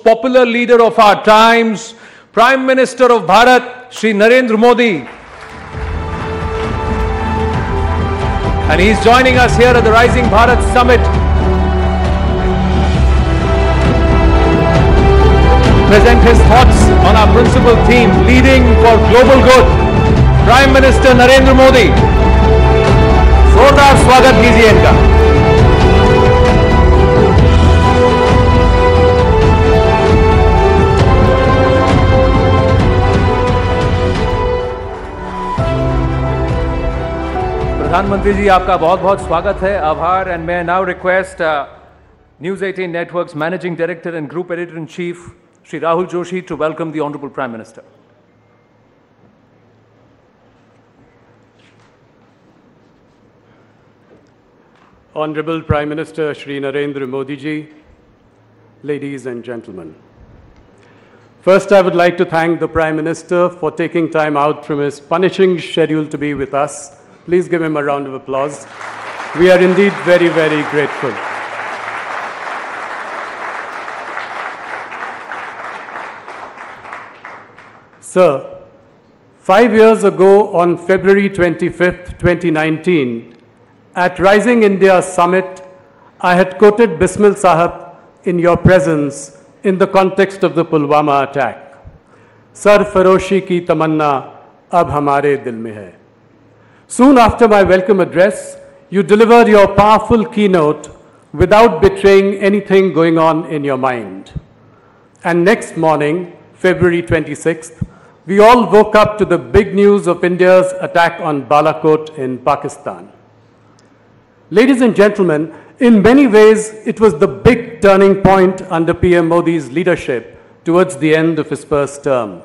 popular leader of our times, Prime Minister of Bharat, Shri Narendra Modi. And he's joining us here at the Rising Bharat Summit. Present his thoughts on our principal theme, leading for global good. Prime Minister Narendra Modi. जोरदार स्वागत कीजिए इनका। प्रधानमंत्री जी, आपका बहुत बहुत स्वागत है, आभार। एंड मैं now request News 18 Network's Managing Director and Group Editor-in-Chief, Shri Rahul Joshi, to welcome the Honorable Prime Minister. Honorable Prime Minister Shri Narendra Modi ji, ladies and gentlemen. First, I would like to thank the Prime Minister for taking time out from his punishing schedule to be with us. Please give him a round of applause. We are indeed very, very grateful. Sir, 5 years ago on February 25th, 2019, at Rising India Summit, I had quoted Bismil Sahab in your presence in the context of the Pulwama attack. Sarfaroshi ki tamanna ab hamare dil mein hai. Soon after my welcome address, you delivered your powerful keynote without betraying anything going on in your mind. And next morning, February 26th, we all woke up to the big news of India's attack on Balakot in Pakistan. Ladies and gentlemen, in many ways, it was the big turning point under PM Modi's leadership towards the end of his first term.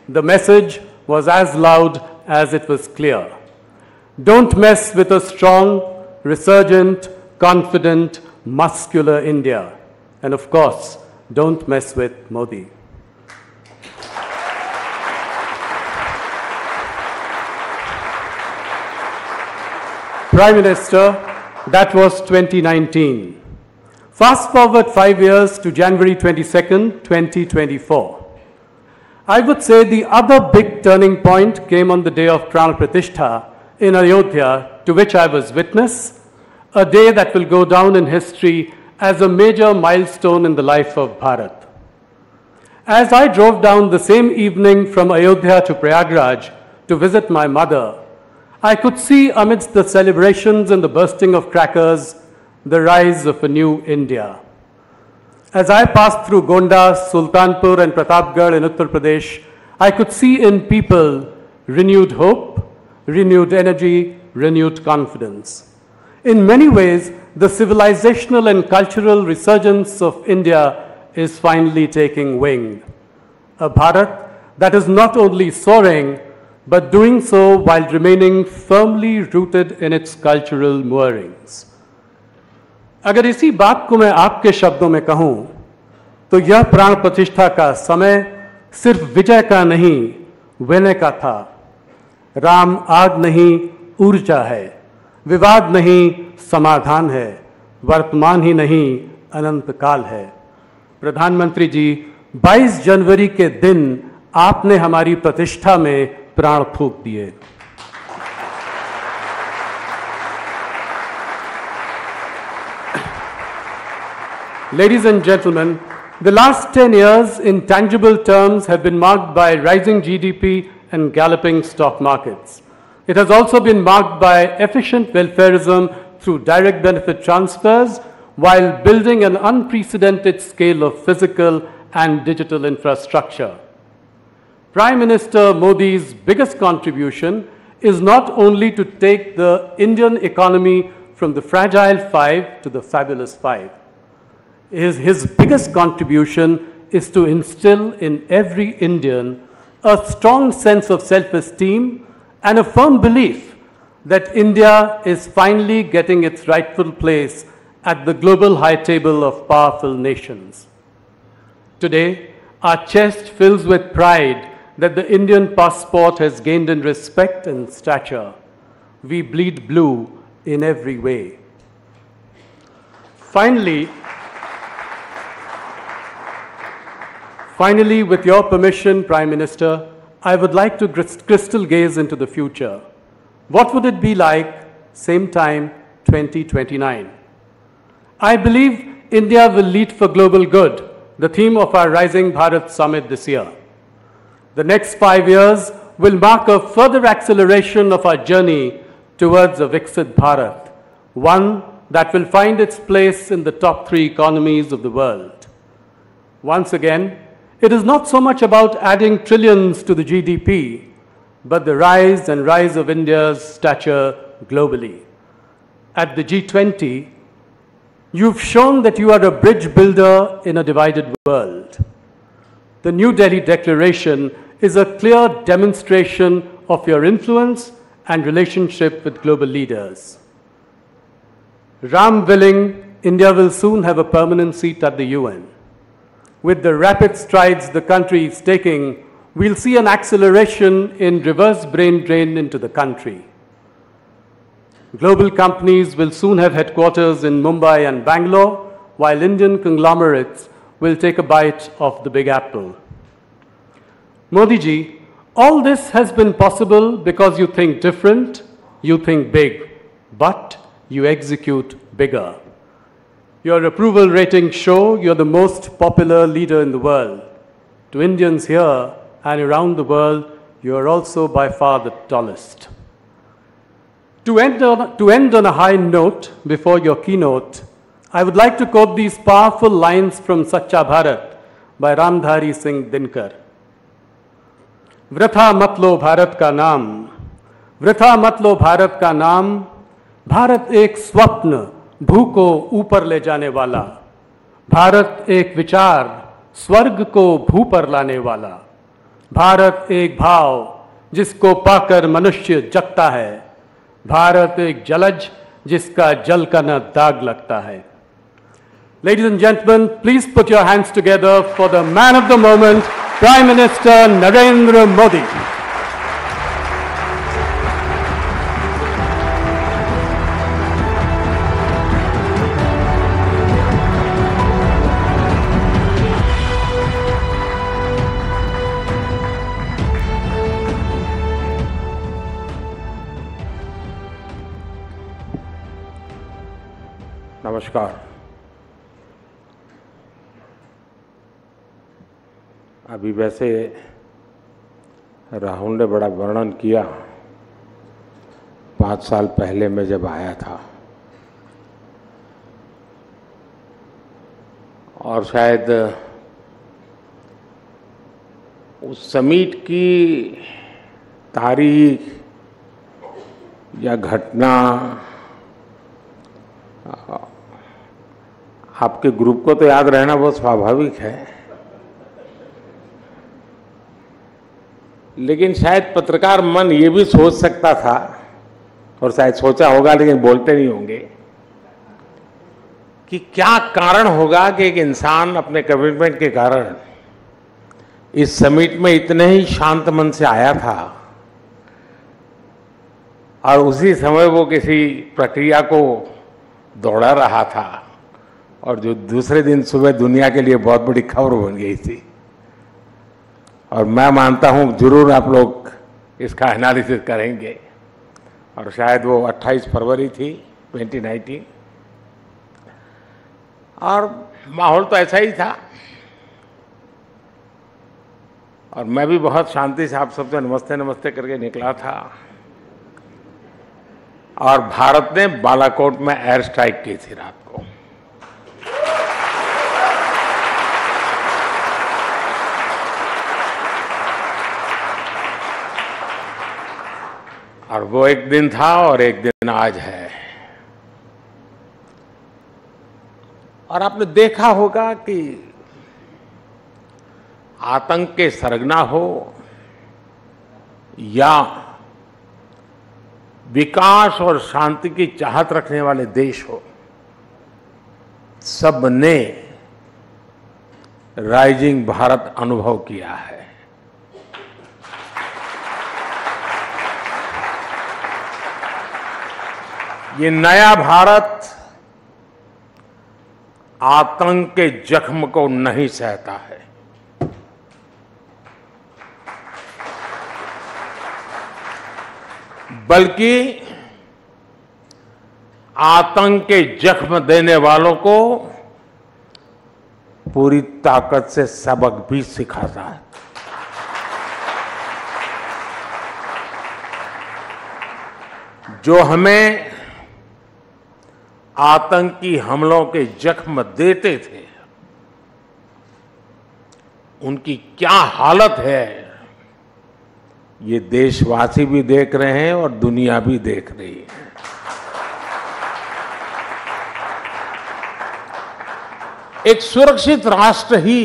The message was as loud as it was clear. Don't mess with a strong, resurgent, confident, muscular India. And of course, don't mess with Modi. Prime Minister, that was 2019. Fast forward 5 years to January 22nd, 2024. I would say the other big turning point came on the day of Pran Pratishtha in Ayodhya, to which I was witness, a day that will go down in history as a major milestone in the life of Bharat. As I drove down the same evening from Ayodhya to Prayagraj to visit my mother, I could see amidst the celebrations and the bursting of crackers, the rise of a new India. As I passed through Gonda, Sultanpur and Pratapgarh in Uttar Pradesh, I could see in people renewed hope, renewed energy, renewed confidence. In many ways, the civilizational and cultural resurgence of India is finally taking wing. A Bharat that is not only soaring, but doing so while remaining firmly rooted in its cultural moorings. अगर इसी बात को मैं आपके शब्दों में कहूं, तो यह प्राण प्रतिष्ठा का समय सिर्फ विजय का नहीं, विनय का था। राम आग नहीं, ऊर्जा है। विवाद नहीं, समाधान है। वर्तमान ही नहीं, अनंत काल है। प्रधानमंत्री जी, 22 जनवरी के दिन आपने हमारी प्रतिष्ठा में प्राण फूंक दिए। Ladies and gentlemen, the last 10 years in tangible terms have been marked by rising GDP and galloping stock markets. It has also been marked by efficient welfareism through direct benefit transfers while building an unprecedented scale of physical and digital infrastructure. Prime Minister Modi's biggest contribution is not only to take the Indian economy from the fragile 5 to the fabulous 5. His biggest contribution is to instill in every Indian a strong sense of self-esteem and a firm belief that India is finally getting its rightful place at the global high table of powerful nations. Today, our chest fills with pride that the Indian passport has gained in respect and stature. We bleed blue in every way. Finally, with your permission, Prime Minister, I would like to crystal gaze into the future. What would it be like, same time, 2029? I believe India will lead for global good, the theme of our Rising Bharat Summit this year. The next 5 years will mark a further acceleration of our journey towards a Viksit Bharat, one that will find its place in the top 3 economies of the world. Once again, it is not so much about adding trillions to the GDP, but the rise of India's stature globally. At the G20, you've shown that you are a bridge builder in a divided world. The New Delhi Declaration is a clear demonstration of your influence and relationship with global leaders. Ram willing, India will soon have a permanent seat at the UN. With the rapid strides the country is taking, we'll see an acceleration in reverse brain drain into the country. Global companies will soon have headquarters in Mumbai and Bangalore, while Indian conglomerates will take a bite of the Big Apple. Modi ji, all this has been possible because you think different, you think big, but you execute bigger. Your approval ratings show you're the most popular leader in the world. To Indians here and around the world, you are also by far the tallest. To end on a high note before your keynote, I would like to quote these powerful lines from Sacha Bharat by Ramdhari Singh Dinkar. वृथा मत लो भारत का नाम, वृथा मत लो भारत का नाम, भारत एक स्वप्न भू को ऊपर ले जाने वाला, भारत एक विचार स्वर्ग को भू पर लाने वाला, भारत एक भाव जिसको पाकर मनुष्य जगता है, भारत एक जलज जिसका जल का न दाग लगता है. Ladies and gentlemen, please put your hands together for the man of the moment, Prime Minister Narendra Modi. नमस्कार. अभी वैसे राहुल ने बड़ा वर्णन किया 5 साल पहले मैं जब आया था, और शायद उस समिट की तारीख या घटना आपके ग्रुप को तो याद रहना बहुत स्वाभाविक है, लेकिन शायद पत्रकार मन ये भी सोच सकता था, और शायद सोचा होगा लेकिन बोलते नहीं होंगे, कि क्या कारण होगा कि एक इंसान अपने कमिटमेंट के कारण इस समिट में इतने ही शांत मन से आया था और उसी समय वो किसी प्रक्रिया को दौड़ा रहा था, और जो दूसरे दिन सुबह दुनिया के लिए बहुत बड़ी खबर बन गई थी. और मैं मानता हूं जरूर आप लोग इसका एनालिसिस करेंगे, और शायद वो 28 फरवरी थी 2019, और माहौल तो ऐसा ही था, और मैं भी बहुत शांति से आप सबसे नमस्ते नमस्ते करके निकला था, और भारत ने बालाकोट में एयर स्ट्राइक की थी रात को. और वो एक दिन था और एक दिन आज है. और आपने देखा होगा कि आतंक के सरगना हो या विकास और शांति की चाहत रखने वाले देश हो, सब ने राइजिंग भारत अनुभव किया है. ये नया भारत आतंक के जख्म को नहीं सहता है. बल्कि आतंक के जख्म देने वालों को पूरी ताकत से सबक भी सिखाता है। जो हमें आतंकी हमलों के जख्म देते थे, उनकी क्या हालत है, ये देशवासी भी देख रहे हैं और दुनिया भी देख रही है। एक सुरक्षित राष्ट्र ही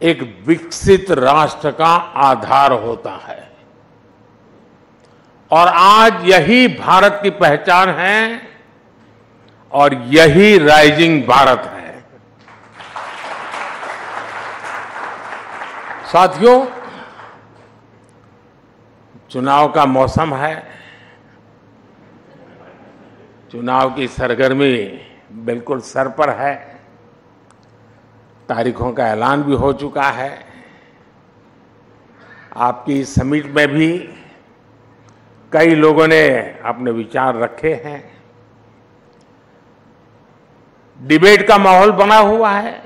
एक विकसित राष्ट्र का आधार होता है और आज यही भारत की पहचान है और यही राइजिंग भारत है। साथियों, चुनाव का मौसम है। चुनाव की सरगर्मी बिल्कुल सर पर है। तारीखों का ऐलान भी हो चुका है। आपकी इस समिट में भी कई लोगों ने अपने विचार रखे हैं। डिबेट का माहौल बना हुआ है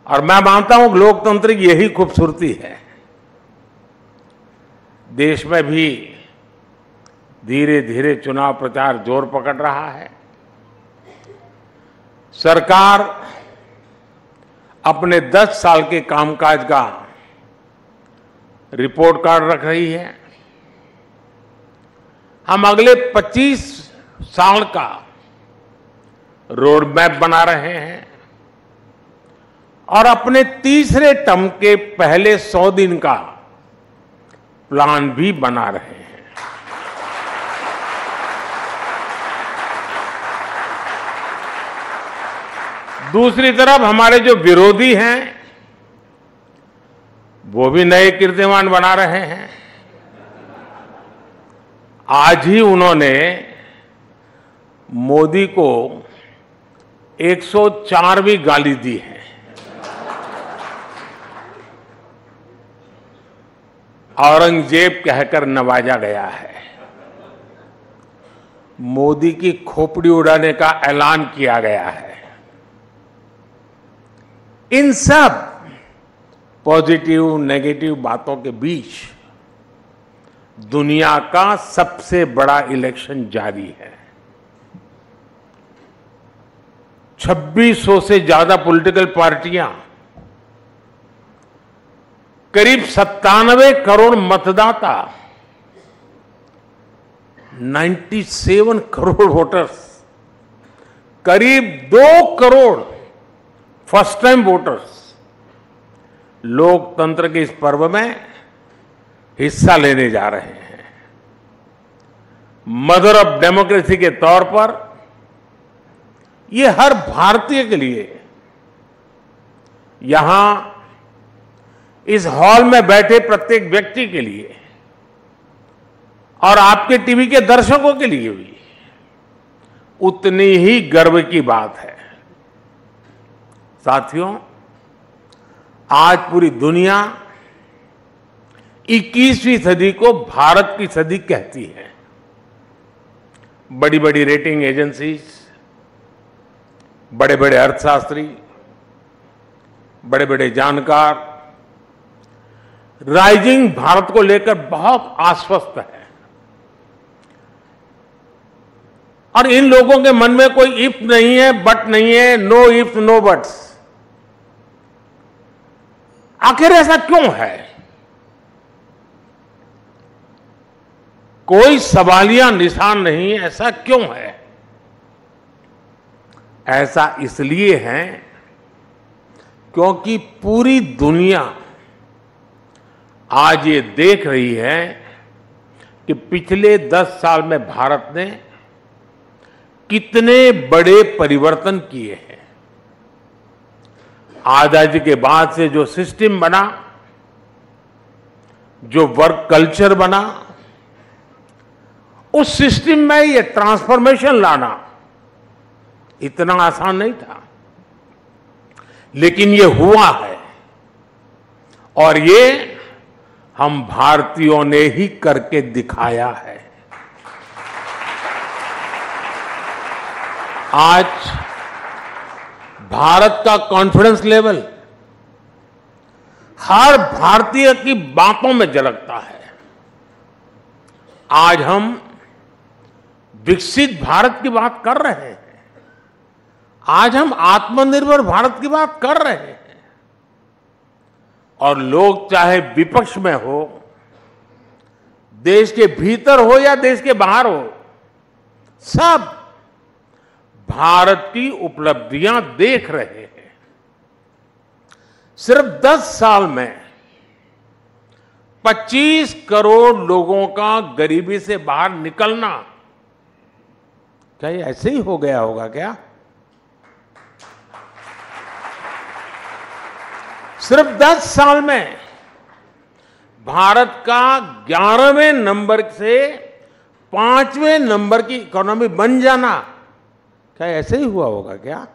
और मैं मानता हूं कि लोकतंत्र की यही खूबसूरती है। देश में भी धीरे धीरे चुनाव प्रचार जोर पकड़ रहा है। सरकार अपने 10 साल के कामकाज का रिपोर्ट कार्ड रख रही है। हम अगले 25 साल का रोड मैप बना रहे हैं और अपने तीसरे टर्म के पहले 100 दिन का प्लान भी बना रहे हैं। दूसरी तरफ हमारे जो विरोधी हैं वो भी नए कीर्तिमान बना रहे हैं। आज ही उन्होंने मोदी को 104वीं गाली दी है। औरंगजेब कहकर नवाजा गया है। मोदी की खोपड़ी उड़ाने का ऐलान किया गया है। इन सब पॉजिटिव नेगेटिव बातों के बीच दुनिया का सबसे बड़ा इलेक्शन जारी है। 2600 से ज्यादा पॉलिटिकल पार्टियां, करीब 97 करोड़ मतदाता, 97 करोड़ वोटर्स, करीब 2 करोड़ फर्स्ट टाइम वोटर्स लोकतंत्र के इस पर्व में हिस्सा लेने जा रहे हैं। मदर ऑफ डेमोक्रेसी के तौर पर ये हर भारतीय के लिए, यहां इस हॉल में बैठे प्रत्येक व्यक्ति के लिए और आपके टीवी के दर्शकों के लिए भी उतनी ही गर्व की बात है। साथियों, आज पूरी दुनिया 21वीं सदी को भारत की सदी कहती है। बड़ी बड़ी रेटिंग एजेंसीज, बड़े बड़े अर्थशास्त्री, बड़े बड़े जानकार राइजिंग भारत को लेकर बहुत आश्वस्त है और इन लोगों के मन में कोई इफ नहीं है, बट नहीं है, नो इफ नो बट्स। आखिर ऐसा क्यों है? कोई सवालिया निशान नहीं, ऐसा क्यों है? ऐसा इसलिए है क्योंकि पूरी दुनिया आज ये देख रही है कि पिछले 10 साल में भारत ने कितने बड़े परिवर्तन किए हैं। आजादी के बाद से जो सिस्टम बना, जो वर्क कल्चर बना, उस सिस्टम में ये ट्रांसफॉर्मेशन लाना इतना आसान नहीं था, लेकिन ये हुआ है और ये हम भारतीयों ने ही करके दिखाया है। आज भारत का कॉन्फिडेंस लेवल हर भारतीय की बातों में झलकता है। आज हम विकसित भारत की बात कर रहे हैं। आज हम आत्मनिर्भर भारत की बात कर रहे हैं। और लोग चाहे विपक्ष में हो, देश के भीतर हो या देश के बाहर हो, सब भारत की उपलब्धियां देख रहे हैं। सिर्फ 10 साल में 25 करोड़ लोगों का गरीबी से बाहर निकलना, क्या ये ऐसे ही हो गया होगा क्या? सिर्फ 10 साल में भारत का 11वें नंबर से 5वें नंबर की इकोनॉमी बन जाना, क्या ऐसे ही हुआ होगा क्या?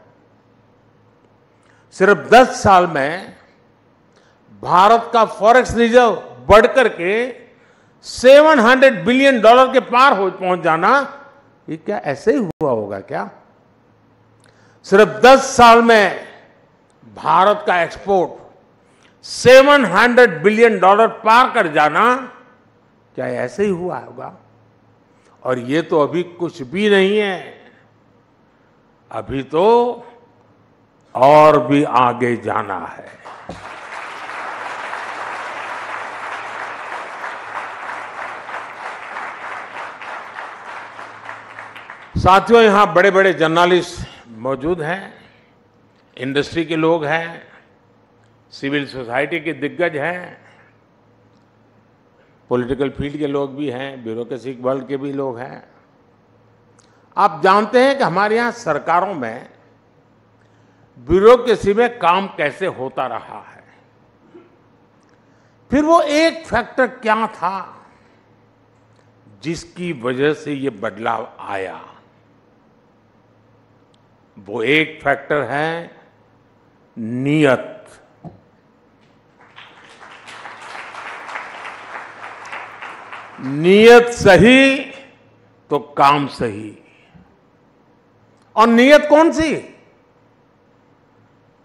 सिर्फ 10 साल में भारत का फॉरेक्स रिजर्व बढ़कर के $700 बिलियन के पार पहुंच जाना, ये क्या ऐसे ही हुआ होगा क्या? सिर्फ 10 साल में भारत का एक्सपोर्ट $700 बिलियन पार कर जाना, क्या ऐसे ही हुआ होगा? और ये तो अभी कुछ भी नहीं है, अभी तो और भी आगे जाना है। साथियों, यहां बड़े बड़े जर्नलिस्ट मौजूद हैं, इंडस्ट्री के लोग हैं, सिविल सोसाइटी के दिग्गज हैं, पॉलिटिकल फील्ड के लोग भी हैं, ब्यूरोक्रेसी वर्ल्ड के भी लोग हैं। आप जानते हैं कि हमारे यहां सरकारों में ब्यूरोक्रेसी में काम कैसे होता रहा है। फिर वो एक फैक्टर क्या था जिसकी वजह से ये बदलाव आया? वो एक फैक्टर है नीयत। नीयत सही तो काम सही। और नीयत कौन सी?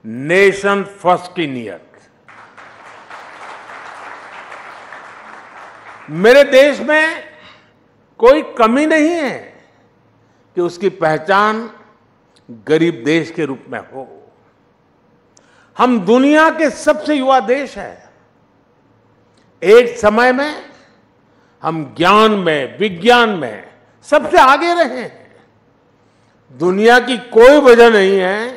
नेशन फर्स्ट की नीयत। मेरे देश में कोई कमी नहीं है कि उसकी पहचान गरीब देश के रूप में हो। हम दुनिया के सबसे युवा देश हैं। एक समय में हम ज्ञान में, विज्ञान में सबसे आगे रहे हैं। दुनिया की कोई वजह नहीं है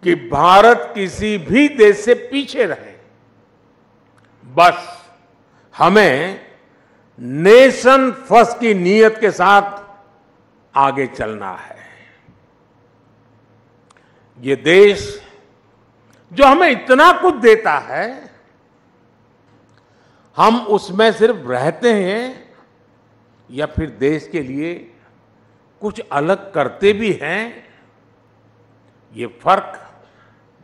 कि भारत किसी भी देश से पीछे रहे। बस हमें नेशन फर्स्ट की नीयत के साथ आगे चलना है। ये देश जो हमें इतना कुछ देता है, हम उसमें सिर्फ रहते हैं या फिर देश के लिए कुछ अलग करते भी हैं, ये फर्क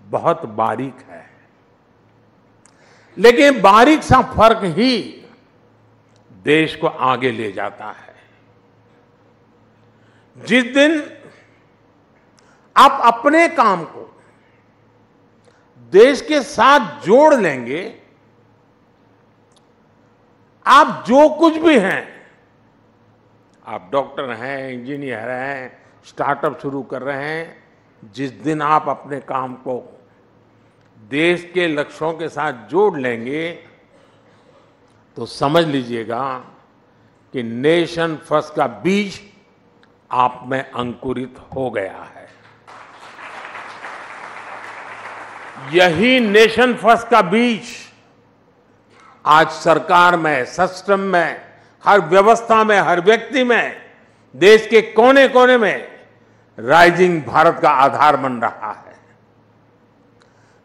बहुत बारीक है। लेकिन बारीक सा फर्क ही देश को आगे ले जाता है। जिस दिन आप अपने काम को देश के साथ जोड़ लेंगे, आप जो कुछ भी हैं, आप डॉक्टर हैं, इंजीनियर हैं, स्टार्टअप शुरू कर रहे हैं, जिस दिन आप अपने काम को देश के लक्ष्यों के साथ जोड़ लेंगे, तो समझ लीजिएगा कि नेशन फर्स्ट का बीज आप में अंकुरित हो गया है। यही नेशन फर्स्ट का बीज आज सरकार में, सिस्टम में, हर व्यवस्था में, हर व्यक्ति में, देश के कोने कोने में राइजिंग भारत का आधार बन रहा है।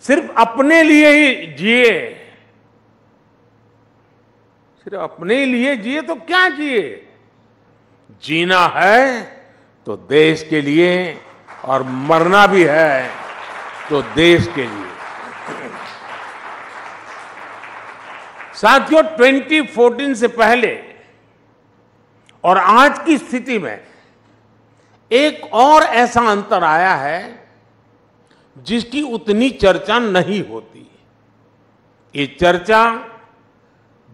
सिर्फ अपने लिए ही जिए, सिर्फ अपने लिए जिए तो क्या जिए? जीना है तो देश के लिए, और मरना भी है तो देश के लिए। साथियों, 2014 से पहले और आज की स्थिति में एक और ऐसा अंतर आया है जिसकी उतनी चर्चा नहीं होती। ये चर्चा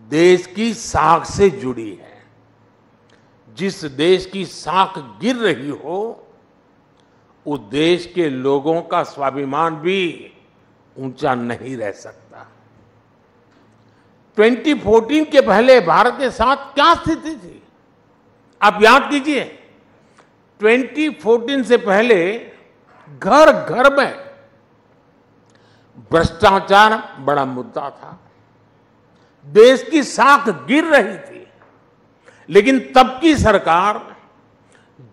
देश की साख से जुड़ी है। जिस देश की साख गिर रही हो, उस देश के लोगों का स्वाभिमान भी ऊंचा नहीं रह सकता। 2014 के पहले भारत के साथ क्या स्थिति थी, आप याद कीजिए। 2014 से पहले घर घर में भ्रष्टाचार बड़ा मुद्दा था। देश की साख गिर रही थी, लेकिन तब की सरकार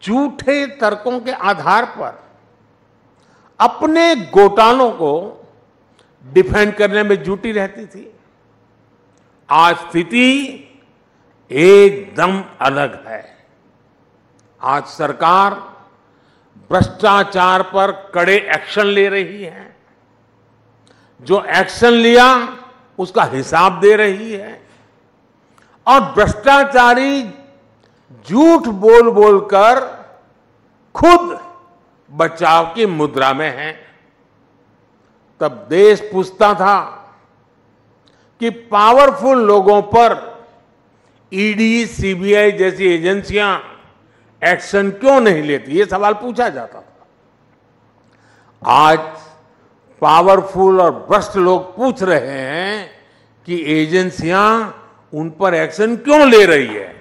झूठे तर्कों के आधार पर अपने घोटालों को डिफेंड करने में जुटी रहती थी। आज स्थिति एकदम अलग है। आज सरकार भ्रष्टाचार पर कड़े एक्शन ले रही है। जो एक्शन लिया उसका हिसाब दे रही है, और भ्रष्टाचारी झूठ बोल बोलकर खुद बचाव की मुद्रा में है। तब देश पूछता था कि पावरफुल लोगों पर ईडी, सीबीआई जैसी एजेंसियां एक्शन क्यों नहीं लेती, ये सवाल पूछा जाता था। आज पावरफुल और भ्रष्ट लोग पूछ रहे हैं कि एजेंसियां उन पर एक्शन क्यों ले रही है।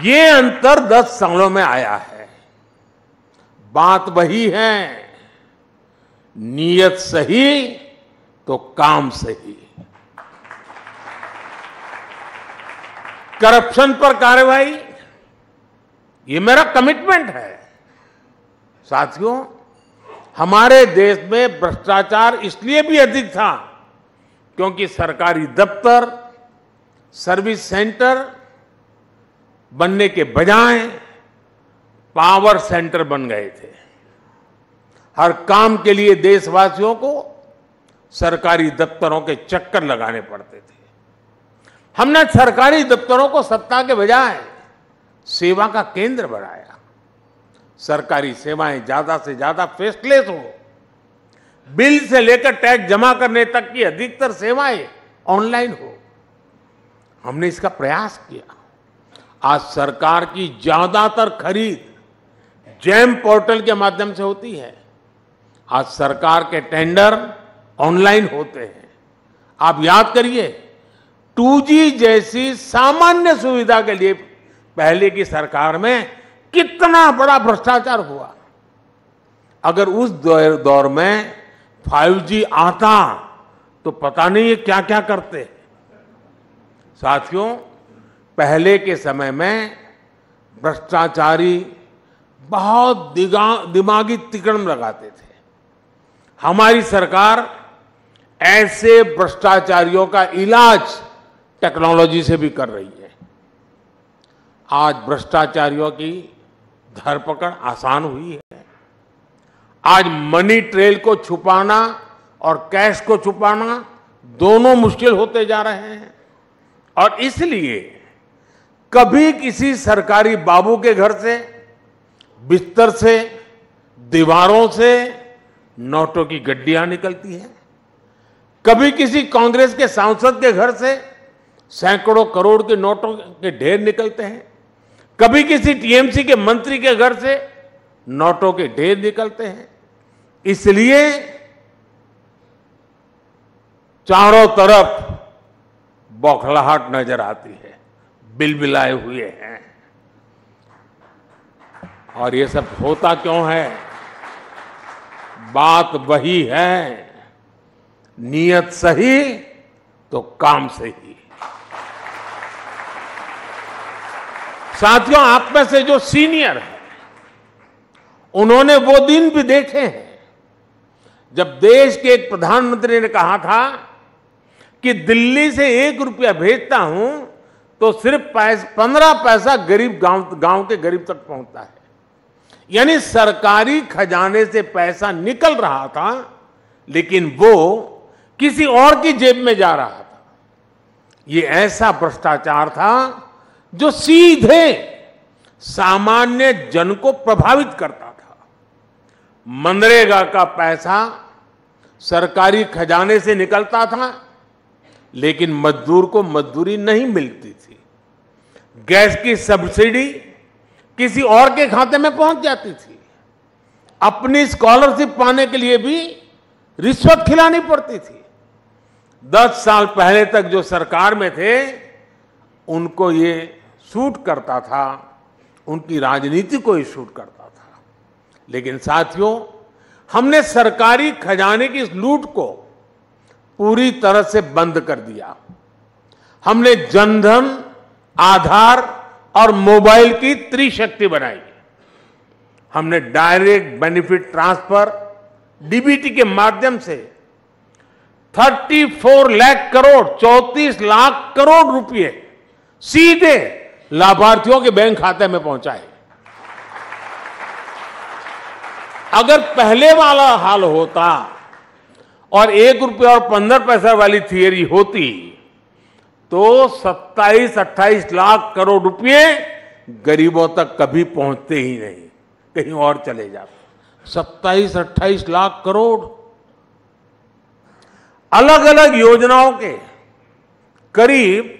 ये अंतर 10 सालों में आया है। बात वही है, नीयत सही तो काम सही। करप्शन पर कार्रवाई, ये मेरा कमिटमेंट है। साथियों, हमारे देश में भ्रष्टाचार इसलिए भी अधिक था क्योंकि सरकारी दफ्तर, सर्विस सेंटर बनने के बजाय पावर सेंटर बन गए थे। हर काम के लिए देशवासियों को सरकारी दफ्तरों के चक्कर लगाने पड़ते थे। हमने सरकारी दफ्तरों को सत्ता के बजाय सेवा का केंद्र बनाया। सरकारी सेवाएं ज्यादा से ज्यादा फेसलेस हो, बिल से लेकर टैक्स जमा करने तक की अधिकतर सेवाएं ऑनलाइन हो। हमने इसका प्रयास किया। आज सरकार की ज्यादातर खरीद जेम पोर्टल के माध्यम से होती है। आज सरकार के टेंडर ऑनलाइन होते हैं। आप याद करिए, 2G जैसी सामान्य सुविधा के लिए पहले की सरकार में कितना बड़ा भ्रष्टाचार हुआ। अगर उस दौर में 5G आता तो पता नहीं ये क्या क्या करते। साथियों, पहले के समय में भ्रष्टाचारी बहुत दिमागी तिकड़म लगाते थे। हमारी सरकार ऐसे भ्रष्टाचारियों का इलाज टेक्नोलॉजी से भी कर रही है। आज भ्रष्टाचारियों की धरपकड़ आसान हुई है। आज मनी ट्रेल को छुपाना और कैश को छुपाना दोनों मुश्किल होते जा रहे हैं। और इसलिए कभी किसी सरकारी बाबू के घर से, बिस्तर से, दीवारों से नोटों की गड्डियां निकलती हैं। कभी किसी कांग्रेस के सांसद के घर से सैकड़ों करोड़ के नोटों के ढेर निकलते हैं। कभी किसी टीएमसी के मंत्री के घर से नोटों के ढेर निकलते हैं। इसलिए चारों तरफ बौखलाहट नजर आती है, बिलबिलाए हुए हैं। और ये सब होता क्यों है? बात वही है, नीयत सही तो काम सही। साथियों, आप में से जो सीनियर हैं, उन्होंने वो दिन भी देखे हैं जब देश के एक प्रधानमंत्री ने कहा था कि दिल्ली से 1 रुपया भेजता हूं तो सिर्फ 15 पैसा गरीब गांव के गरीब तक पहुंचता है। यानी सरकारी खजाने से पैसा निकल रहा था, लेकिन वो किसी और की जेब में जा रहा था। ये ऐसा भ्रष्टाचार था जो सीधे सामान्य जन को प्रभावित करता था। मनरेगा का पैसा सरकारी खजाने से निकलता था, लेकिन मजदूर को मजदूरी नहीं मिलती थी। गैस की सब्सिडी किसी और के खाते में पहुंच जाती थी। अपनी स्कॉलरशिप पाने के लिए भी रिश्वत खिलानी पड़ती थी। 10 साल पहले तक जो सरकार में थे उनको ये सूट करता था, उनकी राजनीति को ये सूट करता था। लेकिन साथियों, हमने सरकारी खजाने की इस लूट को पूरी तरह से बंद कर दिया। हमने जनधन, आधार और मोबाइल की त्रिशक्ति बनाई। हमने डायरेक्ट बेनिफिट ट्रांसफर डीबीटी के माध्यम से 34 लाख करोड़ 34 लाख करोड़ रुपए सीधे लाभार्थियों के बैंक खाते में पहुंचाए। अगर पहले वाला हाल होता और 1 रुपया और 15 पैसा वाली थियरी होती तो 27-28 लाख करोड़ रुपए गरीबों तक कभी पहुंचते ही नहीं, कहीं और चले जाते। 27-28 लाख करोड़ अलग अलग योजनाओं के करीब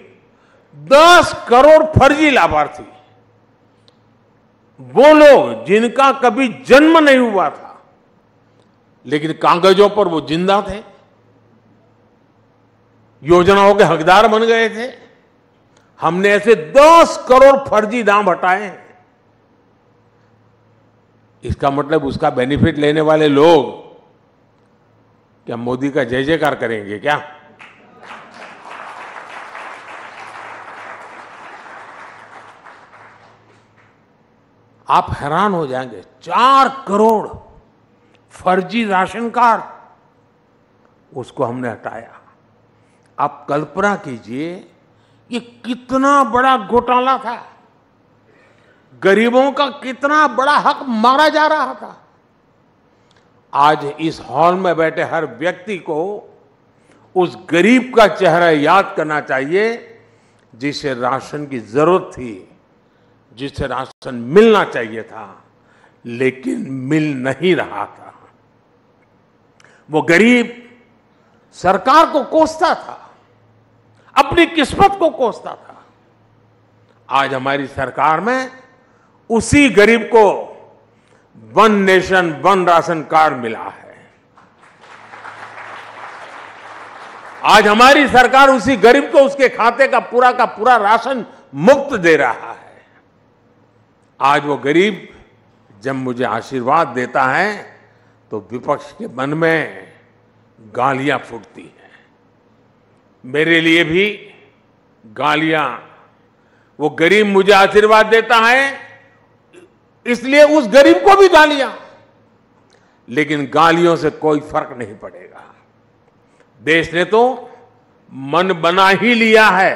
10 करोड़ फर्जी लाभार्थी, वो लोग जिनका कभी जन्म नहीं हुआ था लेकिन कागजों पर वो जिंदा थे, योजनाओं के हकदार बन गए थे। हमने ऐसे 10 करोड़ फर्जी नाम हटाए हैं। इसका मतलब उसका बेनिफिट लेने वाले लोग क्या मोदी का जय जयकार करेंगे क्या? आप हैरान हो जाएंगे, 4 करोड़ फर्जी राशन कार्ड, उसको हमने हटाया। आप कल्पना कीजिए ये कितना बड़ा घोटाला था, गरीबों का कितना बड़ा हक मारा जा रहा था। आज इस हॉल में बैठे हर व्यक्ति को उस गरीब का चेहरा याद करना चाहिए जिसे राशन की जरूरत थी, जिसे राशन मिलना चाहिए था लेकिन मिल नहीं रहा था। वो गरीब सरकार को कोसता था, अपनी किस्मत को कोसता था। आज हमारी सरकार में उसी गरीब को 1 नेशन 1 राशन कार्ड मिला है। आज हमारी सरकार उसी गरीब को उसके खाते का पूरा राशन मुफ्त दे रहा है। आज वो गरीब जब मुझे आशीर्वाद देता है तो विपक्ष के मन में गालियां फूटती हैं। मेरे लिए भी गालियां, वो गरीब मुझे आशीर्वाद देता है इसलिए उस गरीब को भी गालियां, लेकिन गालियों से कोई फर्क नहीं पड़ेगा। देश ने तो मन बना ही लिया है।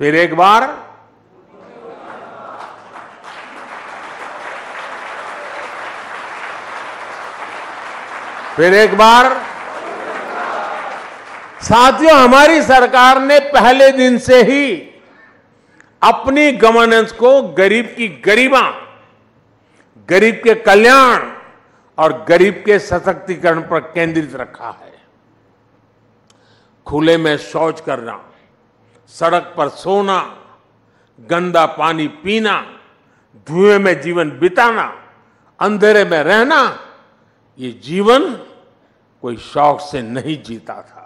फिर एक बार साथियों, हमारी सरकार ने पहले दिन से ही अपनी गवर्नेंस को गरीब की गरिमा, गरीब के कल्याण और गरीब के सशक्तिकरण पर केंद्रित रखा है। खुले में शौच करना, सड़क पर सोना, गंदा पानी पीना, धुएं में जीवन बिताना, अंधेरे में रहना, ये जीवन कोई शौक से नहीं जीता था।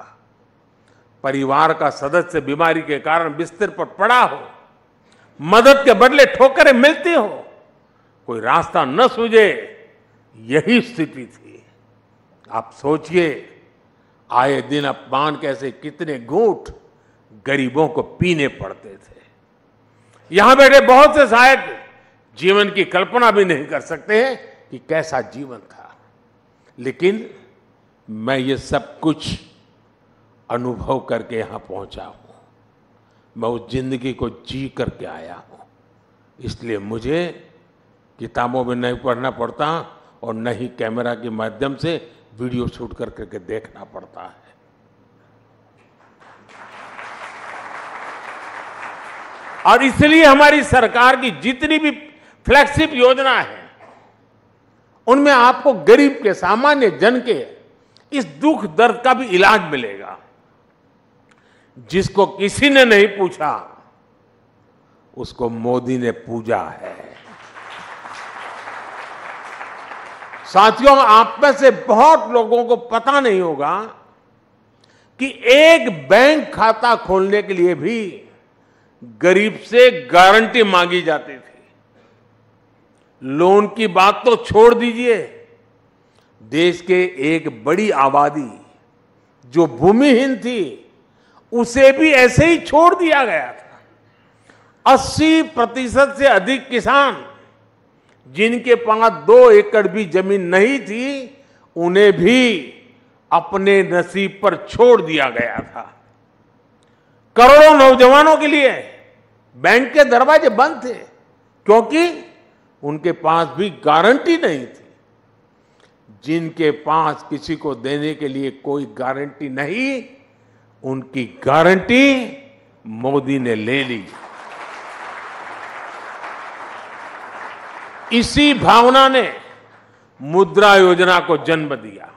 परिवार का सदस्य बीमारी के कारण बिस्तर पर पड़ा हो, मदद के बदले ठोकरें मिलती हो, कोई रास्ता न सूझे, यही स्थिति थी। आप सोचिए, आए दिन अपमान कैसे कितने घूंट गरीबों को पीने पड़ते थे। यहां बैठे बहुत से शायद जीवन की कल्पना भी नहीं कर सकते हैं कि कैसा जीवन था, लेकिन मैं ये सब कुछ अनुभव करके यहां पहुंचा हूं। मैं उस जिंदगी को जी करके आया हूं, इसलिए मुझे किताबों में नहीं पढ़ना पड़ता और न ही कैमरा के माध्यम से वीडियो शूट करके देखना पड़ता है। और इसलिए हमारी सरकार की जितनी भी फ्लैगशिप योजना है उनमें आपको गरीब के, सामान्य जन के इस दुख दर्द का भी इलाज मिलेगा। जिसको किसी ने नहीं पूछा उसको मोदी ने पूजा है। साथियों, आप में से बहुत लोगों को पता नहीं होगा कि एक बैंक खाता खोलने के लिए भी गरीब से गारंटी मांगी जाती थी। लोन की बात तो छोड़ दीजिए, देश के एक बड़ी आबादी जो भूमिहीन थी उसे भी ऐसे ही छोड़ दिया गया था। 80% से अधिक किसान जिनके पास 2 एकड़ भी जमीन नहीं थी उन्हें भी अपने नसीब पर छोड़ दिया गया था। करोड़ों नौजवानों के लिए बैंक के दरवाजे बंद थे क्योंकि उनके पास भी गारंटी नहीं थी। जिनके पास किसी को देने के लिए कोई गारंटी नहीं, उनकी गारंटी मोदी ने ले ली। इसी भावना ने मुद्रा योजना को जन्म दिया।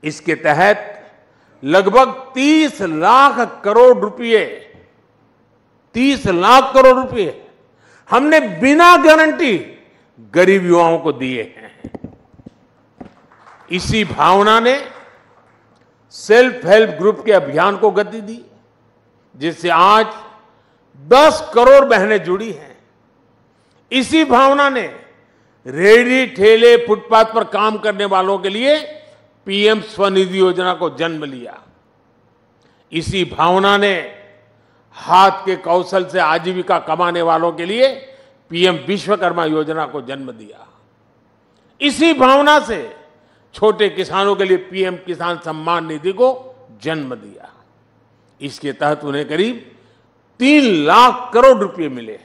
इसके तहत लगभग 30 लाख करोड़ रुपए, 30 लाख करोड़ रुपए हमने बिना गारंटी गरीब युवाओं को दिए हैं। इसी भावना ने सेल्फ हेल्प ग्रुप के अभियान को गति दी, जिससे आज 10 करोड़ बहनें जुड़ी हैं। इसी भावना ने रेहड़ी ठेले फुटपाथ पर काम करने वालों के लिए पीएम स्वनिधि योजना को जन्म लिया। इसी भावना ने हाथ के कौशल से आजीविका कमाने वालों के लिए पीएम विश्वकर्मा योजना को जन्म दिया। इसी भावना से छोटे किसानों के लिए पीएम किसान सम्मान निधि को जन्म दिया। इसके तहत उन्हें करीब 3 लाख करोड़ रुपए मिले हैं।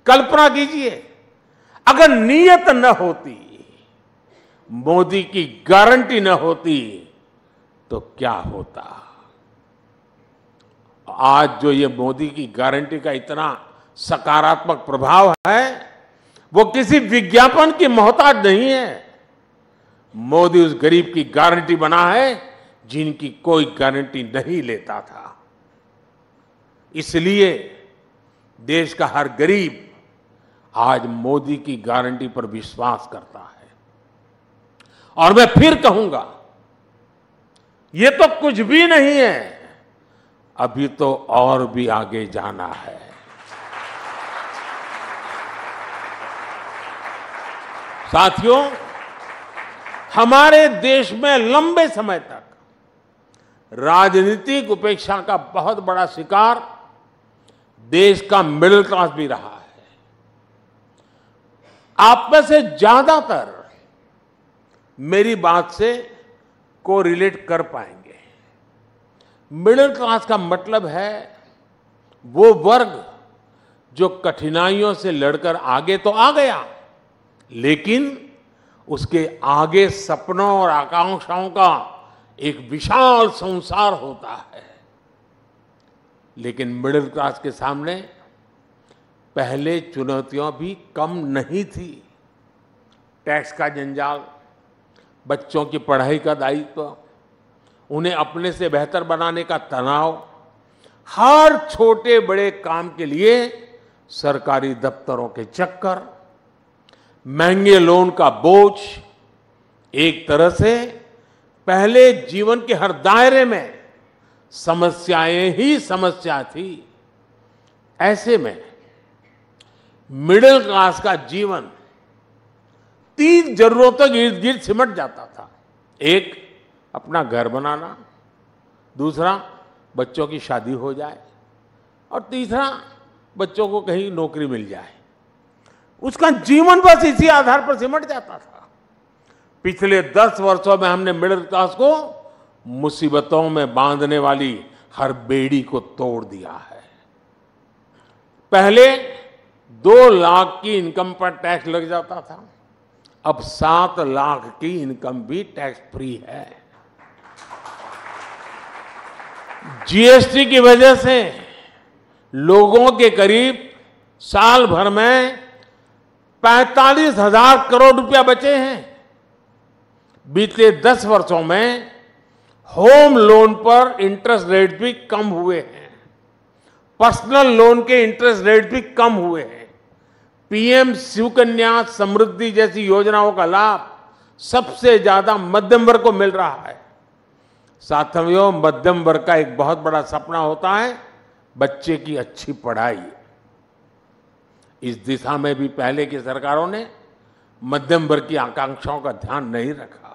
कल्पना कीजिए, अगर नीयत न होती, मोदी की गारंटी न होती तो क्या होता। आज जो ये मोदी की गारंटी का इतना सकारात्मक प्रभाव है वो किसी विज्ञापन की मोहताज नहीं है। मोदी उस गरीब की गारंटी बना है जिनकी कोई गारंटी नहीं लेता था। इसलिए देश का हर गरीब आज मोदी की गारंटी पर विश्वास करता है। और मैं फिर कहूंगा, ये तो कुछ भी नहीं है, अभी तो और भी आगे जाना है। साथियों, हमारे देश में लंबे समय तक राजनीतिक उपेक्षा का बहुत बड़ा शिकार देश का मिडिल क्लास भी रहा है। आप में से ज्यादातर मेरी बात से कोरिलेट कर पाएंगे। मिडिल क्लास का मतलब है वो वर्ग जो कठिनाइयों से लड़कर आगे तो आ गया, लेकिन उसके आगे सपनों और आकांक्षाओं का एक विशाल संसार होता है। लेकिन मिडिल क्लास के सामने पहले चुनौतियां भी कम नहीं थी। टैक्स का जंजाल, बच्चों की पढ़ाई का दायित्व, उन्हें अपने से बेहतर बनाने का तनाव, हर छोटे बड़े काम के लिए सरकारी दफ्तरों के चक्कर, महंगे लोन का बोझ, एक तरह से पहले जीवन के हर दायरे में समस्याएं ही समस्या थी। ऐसे में मिडिल क्लास का जीवन 3 जरूरतों के इर्द गिर्द सिमट जाता था। एक, अपना घर बनाना, दूसरा, बच्चों की शादी हो जाए, और तीसरा, बच्चों को कहीं नौकरी मिल जाए। उसका जीवन बस इसी आधार पर सिमट जाता था। पिछले 10 वर्षों में हमने मिडिल क्लास को मुसीबतों में बांधने वाली हर बेड़ी को तोड़ दिया है। पहले 2 लाख की इनकम पर टैक्स लग जाता था, अब 7 लाख की इनकम भी टैक्स फ्री है। जीएसटी की वजह से लोगों के करीब साल भर में 45,000 करोड़ रुपया बचे हैं। बीते 10 वर्षों में होम लोन पर इंटरेस्ट रेट भी कम हुए हैं, पर्सनल लोन के इंटरेस्ट रेट भी कम हुए हैं। पीएम सुकन्या समृद्धि जैसी योजनाओं का लाभ सबसे ज्यादा मध्यम वर्ग को मिल रहा है। साथियों, मध्यम वर्ग का एक बहुत बड़ा सपना होता है बच्चे की अच्छी पढ़ाई। इस दिशा में भी पहले की सरकारों ने मध्यम वर्ग की आकांक्षाओं का ध्यान नहीं रखा।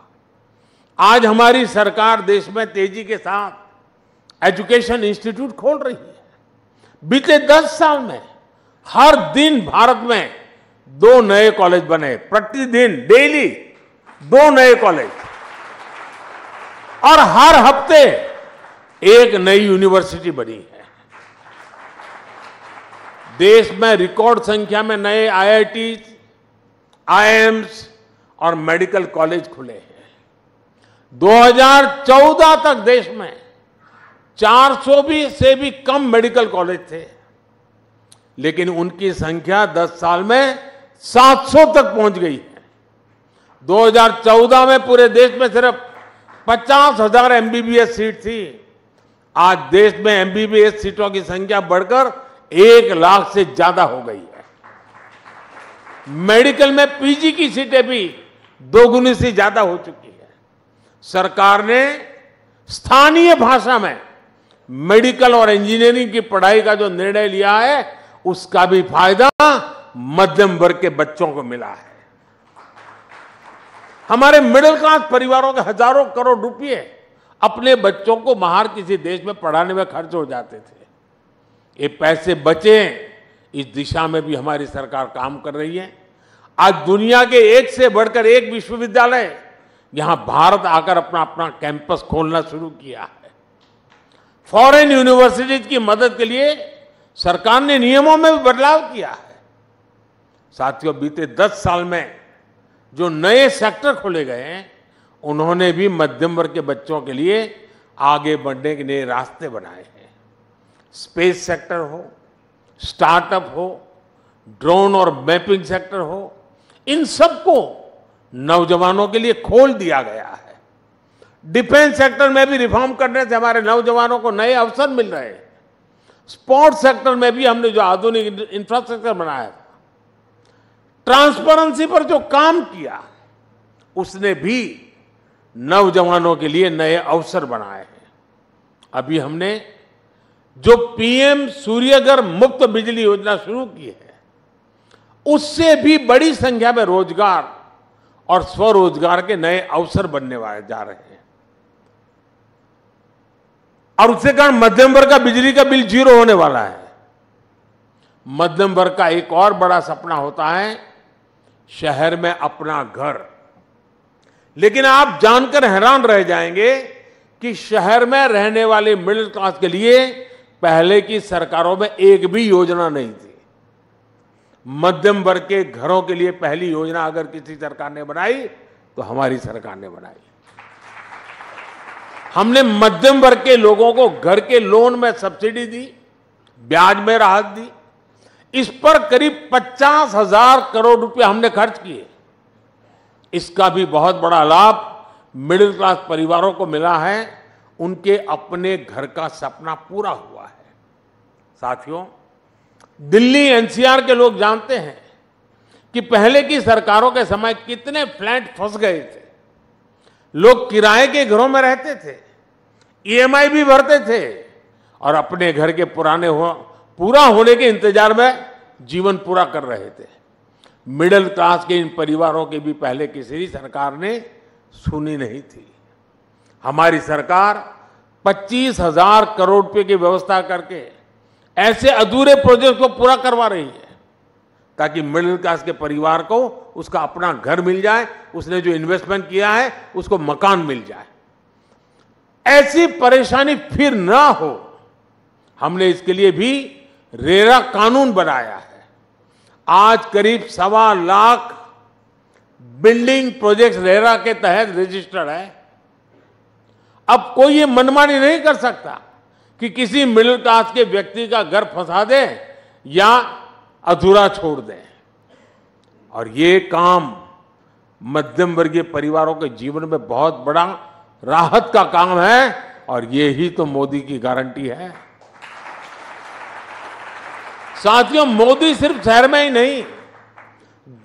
आज हमारी सरकार देश में तेजी के साथ एजुकेशन इंस्टीट्यूट खोल रही है। बीते 10 साल में हर दिन भारत में 2 नए कॉलेज बने, प्रतिदिन डेली 2 नए कॉलेज, और हर हफ्ते एक नई यूनिवर्सिटी बनी है। देश में रिकॉर्ड संख्या में नए आईआईटी, आईआईएम्स और मेडिकल कॉलेज खुले हैं। 2014 तक देश में 400 से भी कम मेडिकल कॉलेज थे, लेकिन उनकी संख्या 10 साल में 700 तक पहुंच गई है। 2014 में पूरे देश में सिर्फ 50,000 एमबीबीएस सीट थी। आज देश में एमबीबीएस सीटों की संख्या बढ़कर 1 लाख से ज्यादा हो गई है। मेडिकल में पीजी की सीटें भी 2 गुनी से ज्यादा हो चुकी है। सरकार ने स्थानीय भाषा में मेडिकल और इंजीनियरिंग की पढ़ाई का जो निर्णय लिया है, उसका भी फायदा मध्यम वर्ग के बच्चों को मिला है। हमारे मिडिल क्लास परिवारों के हजारों करोड़ रुपए अपने बच्चों को बाहर किसी देश में पढ़ाने में खर्च हो जाते थे। ये पैसे बचे, इस दिशा में भी हमारी सरकार काम कर रही है। आज दुनिया के एक से बढ़कर एक विश्वविद्यालय यहां भारत आकर अपना अपना कैंपस खोलना शुरू किया है। फॉरेन यूनिवर्सिटीज की मदद के लिए सरकार ने नियमों में भी बदलाव किया है। साथियों, बीते 10 साल में जो नए सेक्टर खोले गए हैं, उन्होंने भी मध्यम वर्ग के बच्चों के लिए आगे बढ़ने के नए रास्ते बनाए हैं। स्पेस सेक्टर हो, स्टार्टअप हो, ड्रोन और मैपिंग सेक्टर हो, इन सबको नौजवानों के लिए खोल दिया गया है। डिफेंस सेक्टर में भी रिफॉर्म करने से हमारे नौजवानों को नए अवसर मिल रहे हैं। स्पोर्ट्स सेक्टर में भी हमने जो आधुनिक इंफ्रास्ट्रक्चर बनाया था, ट्रांसपेरेंसी पर जो काम किया, उसने भी नौजवानों के लिए नए अवसर बनाए हैं। अभी हमने जो पीएम सूर्यघर मुफ्त बिजली योजना शुरू की है, उससे भी बड़ी संख्या में रोजगार और स्वरोजगार के नए अवसर बनने वाले जा रहे हैं। और उसके कारण मध्यम वर्ग का बिजली का बिल 0 होने वाला है। मध्यम वर्ग का एक और बड़ा सपना होता है शहर में अपना घर। लेकिन आप जानकर हैरान रह जाएंगे कि शहर में रहने वाले मिडिल क्लास के लिए पहले की सरकारों में एक भी योजना नहीं थी। मध्यम वर्ग के घरों के लिए पहली योजना अगर किसी सरकार ने बनाई तो हमारी सरकार ने बनाई। हमने मध्यम वर्ग के लोगों को घर के लोन में सब्सिडी दी, ब्याज में राहत दी। इस पर करीब 50,000 करोड़ रुपए हमने खर्च किए। इसका भी बहुत बड़ा लाभ मिडिल क्लास परिवारों को मिला है। उनके अपने घर का सपना पूरा हुआ है। साथियों, दिल्ली एनसीआर के लोग जानते हैं कि पहले की सरकारों के समय कितने फ्लैट फंस गए थे। लोग किराए के घरों में रहते थे, ईएमआई भी भरते थे और अपने घर के पूरा होने के इंतजार में जीवन पूरा कर रहे थे। मिडिल क्लास के इन परिवारों की भी पहले किसी सरकार ने सुनी नहीं थी। हमारी सरकार 25,000 करोड़ रुपए की व्यवस्था करके ऐसे अधूरे प्रोजेक्ट को पूरा करवा रही है ताकि मिडिल क्लास के परिवार को उसका अपना घर मिल जाए, उसने जो इन्वेस्टमेंट किया है उसको मकान मिल जाए, ऐसी परेशानी फिर ना हो। हमने इसके लिए भी रेरा कानून बनाया है। आज करीब 1.25 लाख बिल्डिंग प्रोजेक्ट्स रेरा के तहत रजिस्टर्ड है। अब कोई ये मनमानी नहीं कर सकता कि किसी मिडिल क्लास के व्यक्ति का घर फंसा दे या अधूरा छोड़ दे। और ये काम मध्यम वर्गीय परिवारों के जीवन में बहुत बड़ा राहत का काम है, और ये ही तो मोदी की गारंटी है। साथियों, मोदी सिर्फ शहर में ही नहीं,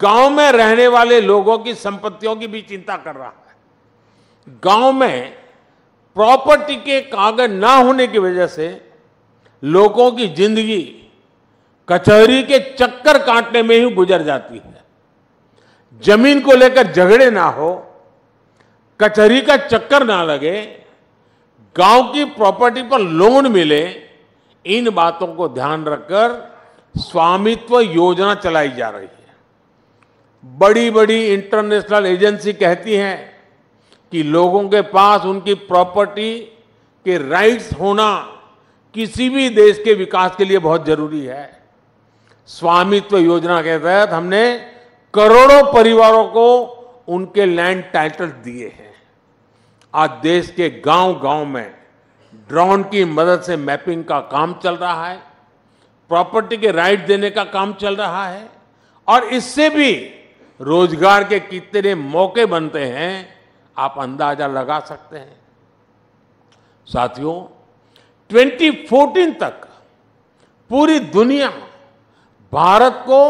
गांव में रहने वाले लोगों की संपत्तियों की भी चिंता कर रहा है। गांव में प्रॉपर्टी के कागज ना होने की वजह से लोगों की जिंदगी कचहरी के चक्कर काटने में ही गुजर जाती है। जमीन को लेकर झगड़े ना हो, कचहरी का चक्कर ना लगे, गांव की प्रॉपर्टी पर लोन मिले, इन बातों को ध्यान रखकर स्वामित्व योजना चलाई जा रही है। बड़ी बड़ी इंटरनेशनल एजेंसी कहती हैं कि लोगों के पास उनकी प्रॉपर्टी के राइट्स होना किसी भी देश के विकास के लिए बहुत जरूरी है। स्वामित्व योजना के तहत हमने करोड़ों परिवारों को उनके लैंड टाइटल दिए हैं। आज देश के गांव-गांव में ड्रोन की मदद से मैपिंग का काम चल रहा है, प्रॉपर्टी के राइट देने का काम चल रहा है, और इससे भी रोजगार के कितने मौके बनते हैं आप अंदाजा लगा सकते हैं। साथियों, 2014 तक पूरी दुनिया भारत को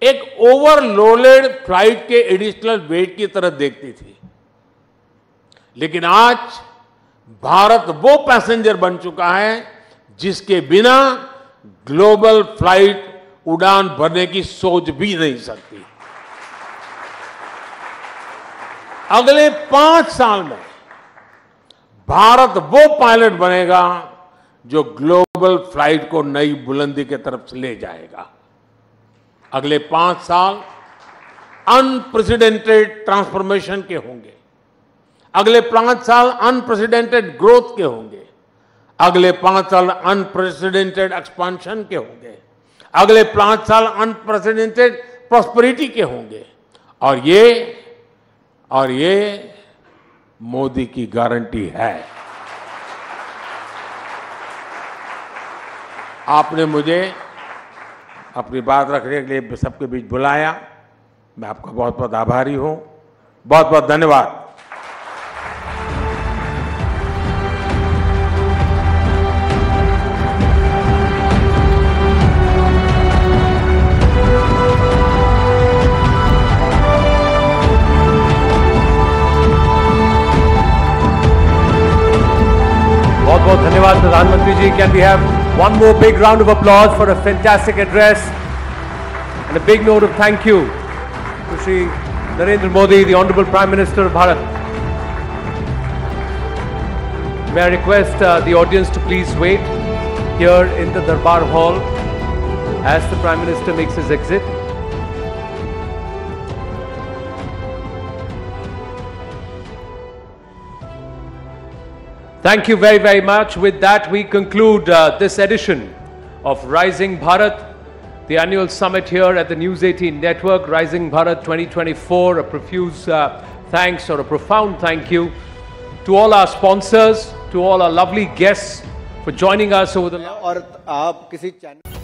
एक ओवरलोडेड फ्लाइट के एडिशनल वेट की तरह देखती थी, लेकिन आज भारत वो पैसेंजर बन चुका है जिसके बिना ग्लोबल फ्लाइट उड़ान भरने की सोच भी नहीं सकती। अगले 5 साल में भारत वो पायलट बनेगा जो ग्लोबल फ्लाइट को नई बुलंदी की तरफ ले जाएगा। अगले 5 साल अनप्रेसिडेंटेड ट्रांसफॉर्मेशन के होंगे। अगले 5 साल अनप्रेसिडेंटेड ग्रोथ के होंगे। अगले 5 साल अनप्रेसिडेंटेड एक्सपांशन के होंगे। अगले 5 साल अनप्रेसिडेंटेड प्रॉस्पेरिटी के होंगे। और ये मोदी की गारंटी है। आपने मुझे अपनी बात रखने के लिए सबके बीच बुलाया, मैं आपका बहुत बहुत आभारी हूं। बहुत बहुत धन्यवाद। बहुत बहुत धन्यवाद प्रधानमंत्री जी। Can we have one more big round of applause for a fantastic address and a big note of thank you to Shri Narendra Modi, the Honorable Prime Minister of Bharat. May I request the audience to please wait here in the Darbar Hall as the Prime Minister makes his exit. Thank you very, very much. With that, we conclude this edition of Rising Bharat, the annual summit here at the News 18 Network, Rising Bharat 2024. A profuse thanks, or a profound thank you to all our sponsors, to all our lovely guests for joining us over the... और आप किसी channel